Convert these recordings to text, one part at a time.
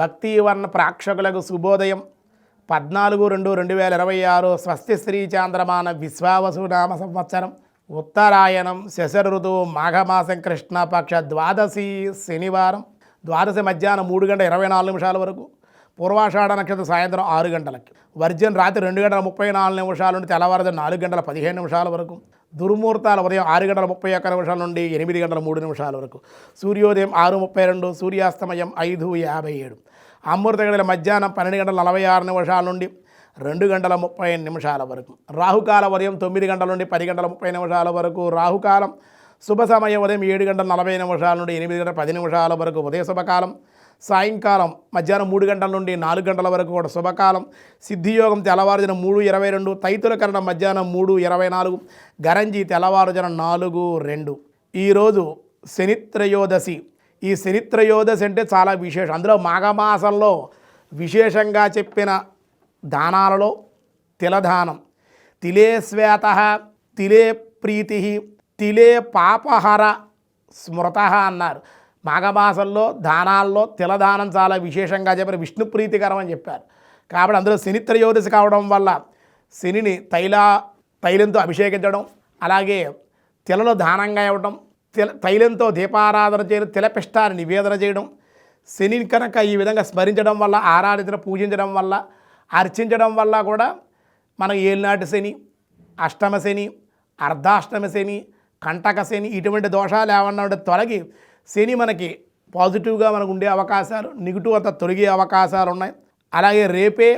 భక్తివర్ణ ప్రేక్షకులకు శుభోదయం. 14/2/2026 స్వస్తి శ్రీ చాంద్రమాన విశ్వావసునామ సంవత్సరం ఉత్తరాయణం శశర ఋతువు మాఘమాసం కృష్ణపక్ష ద్వాదశి శనివారం. ద్వాదశి మధ్యాహ్నం 3:24 వరకు, పూర్వాషాఢ నక్షత్రం సాయంత్రం 6 గంటలకి, వర్జన్ రాత్రి 2:34 నుండి తెల్లవారుజాము 4:15 వరకు, దుర్ముహూర్తాలు ఉదయం 6:31 నుండి 8:03 వరకు, సూర్యోదయం 6:32, సూర్యాస్తమయం 5:57, అమృత గడియల మధ్యాహ్నం 12:46 నుండి 2:30 వరకు, రాహుకాల ఉదయం 9 గంటల నుండి 10:30 వరకు, రాహుకాలం శుభ సమయం ఉదయం 7:40 నుండి 8:10 వరకు, ఉదయ శుభకాలం సాయంకాలం మధ్యాహ్నం 3 గంటల నుండి 4 గంటల వరకు కూడా శుభకాలం. సిద్ధియోగం తెల్లవారుజామున 3:22, తైతుల కరణం మధ్యాహ్నం 3:24, గరంజి తెల్లవారుజామున 4:02. ఈరోజు శనిత్రయోదశి. ఈ శనిత్రయోదశి అంటే చాలా విశేషం. అందులో మాఘమాసంలో విశేషంగా చెప్పిన దానాలలో తిలదానం, తిలే శ్వేత, తిలే ప్రీతి, తిలే పాపహర స్మృత అన్నారు. మాఘమాసంలో దానాల్లో తిలదానం చాలా విశేషంగా చెప్పారు, విష్ణు ప్రీతికరం అని చెప్పారు. కాబట్టి అందులో శనిత్రయోదశి కావడం వల్ల శనిని తైలంతో అభిషేకించడం, అలాగే తిలలో దానంగా ఇవ్వడం, తైలంతో దీపారాధన చేయడం, తిలపిష్టాన్ని నివేదన చేయడం, శనిని కనుక ఈ విధంగా స్మరించడం వల్ల, ఆరాధించడం, పూజించడం వల్ల, అర్చించడం వల్ల కూడా మనకు ఏలినాటి శని, అష్టమ శని, అర్ధాష్టమ శని, కంటక శని ఇటువంటి దోషాలు ఏమన్నా ఉంటే తొలగి శని మనకి పాజిటివ్గా మనకు ఉండే అవకాశాలు, నెగిటివ్ అంతా తొలగే అవకాశాలు ఉన్నాయి. అలాగే రేపే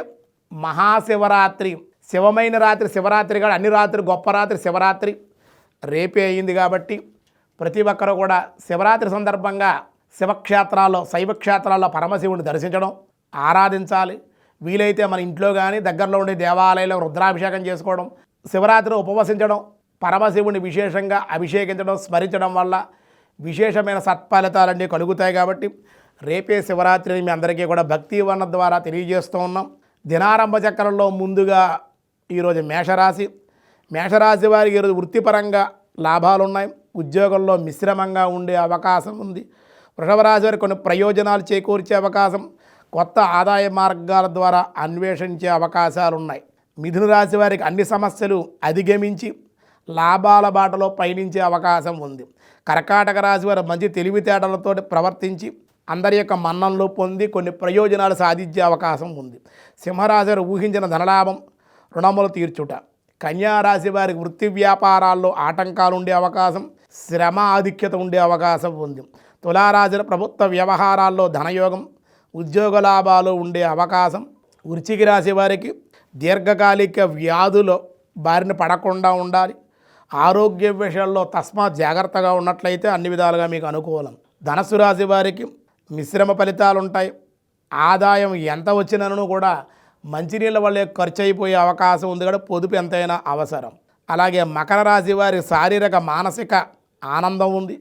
మహాశివరాత్రి, శివమైన రాత్రి, శివరాత్రి కాదు, అన్ని రాత్రి గొప్ప రాత్రి శివరాత్రి రేపే అయ్యింది. కాబట్టి ప్రతి ఒక్కరూ కూడా శివరాత్రి సందర్భంగా శివక్షేత్రాల్లో, శైవక్షేత్రాల్లో పరమశివుని దర్శించడం, ఆరాధించాలి. వీలైతే మన ఇంట్లో కానీ దగ్గరలో ఉండే దేవాలయంలో రుద్రాభిషేకం చేసుకోవడం, శివరాత్రి ఉపవసించడం, పరమశివుని విశేషంగా అభిషేకించడం, స్మరించడం వల్ల విశేషమైన సత్ఫలితాలన్నీ కలుగుతాయి. కాబట్టి రేపే శివరాత్రిని మీ అందరికీ కూడా భక్తి వర్ణ ద్వారా తెలియజేస్తూ ఉన్నాం. దినారంభ చక్రంలో ముందుగా ఈరోజు మేషరాశి. మేషరాశి వారికి ఈరోజు వృత్తిపరంగా లాభాలు ఉన్నాయి, ఉద్యోగంలో మిశ్రమంగా ఉండే అవకాశం ఉంది. వృషభ రాశి వారికి కొన్ని ప్రయోజనాలు చేకూర్చే అవకాశం, కొత్త ఆదాయ మార్గాల ద్వారా అన్వేషించే అవకాశాలు ఉన్నాయి. మిథున రాశి వారికి అన్ని సమస్యలు అధిగమించి లాభాల బాటలో పయనించే అవకాశం ఉంది. కర్కాటక రాశి వారు మంచి తెలివితేటలతో ప్రవర్తించి అందరి యొక్క మన్ననలు పొంది కొన్ని ప్రయోజనాలు సాధించే అవకాశం ఉంది. సింహరాశి వారు ఊహించిన ధనలాభం, రుణములు తీర్చుట. కన్యారాశి వారికి వృత్తి వ్యాపారాల్లో ఆటంకాలు ఉండే అవకాశం, శ్రమ ఆధిక్యత ఉండే అవకాశం ఉంది. తులారాశి ప్రభుత్వ వ్యవహారాల్లో ధనయోగం, ఉద్యోగ లాభాలు ఉండే అవకాశం. వృశ్చిక రాశి వారికి దీర్ఘకాలిక వ్యాధుల బారిన పడకుండా ఉండాలి. ఆరోగ్య విషయాల్లో తస్మాత్ జాగ్రత్తగా ఉన్నట్లయితే అన్ని విధాలుగా మీకు అనుకూలం. ధనస్సు రాశి వారికి మిశ్రమ ఫలితాలు ఉంటాయి. ఆదాయం ఎంత వచ్చినను కూడా మంచినీళ్ళ వల్లే ఖర్చు అయిపోయే అవకాశం ఉంది, కూడా పొదుపు ఎంతైనా అవసరం. అలాగే మకర రాశి వారి శారీరక మానసిక ఆనందం ఉంది.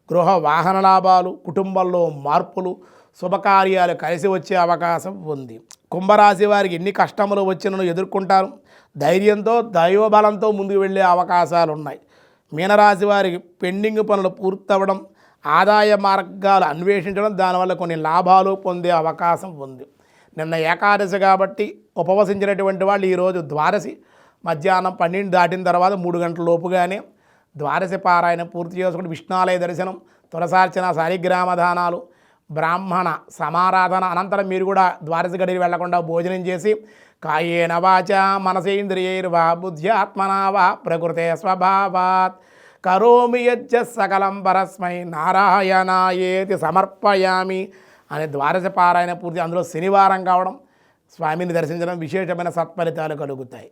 గృహ వాహన లాభాలు, కుటుంబంలో మార్పులు, శుభకార్యాలు కలిసి వచ్చే అవకాశం ఉంది. కుంభరాశి వారికి ఎన్ని కష్టములు వచ్చినను ఎదుర్కొంటారు, ధైర్యంతో దైవబలంతో ముందుకు వెళ్ళే అవకాశాలు ఉన్నాయి. మీనరాశి వారికి పెండింగ్ పనులు పూర్తవడం, ఆదాయ మార్గాలు అన్వేషించడం, దానివల్ల కొన్ని లాభాలు పొందే అవకాశం ఉంది. నిన్న ఏకాదశి కాబట్టి ఉపవసించినటువంటి వాళ్ళు ఈరోజు ద్వాదశి మధ్యాహ్నం 12 దాటిన తర్వాత 3 గంటల లోపుగానే ద్వాదశి పారాయణ పూర్తి చేసుకుని విష్ణాలయ దర్శనం, తులసార్చన, సాలిగ్రామదానాలు, బ్రాహ్మణ సమారాధన అనంతరం మీరు కూడా ద్వాదశి గడికి వెళ్లకుండా భోజనం చేసి కాయేన వాచ మనసేంద్రియైర్వా బుద్ధ్యాత్మనా వా ప్రకృతే స్వభావాత్ కరోమి యజ్జ సకలం పరస్మై నారాయణాయేతి సమర్పయామి అనే ద్వాదశి పారాయణ పూర్తి. అందులో శనివారం కావడం, స్వామిని దర్శించడం విశేషమైన సత్ఫలితాలు కలుగుతాయి.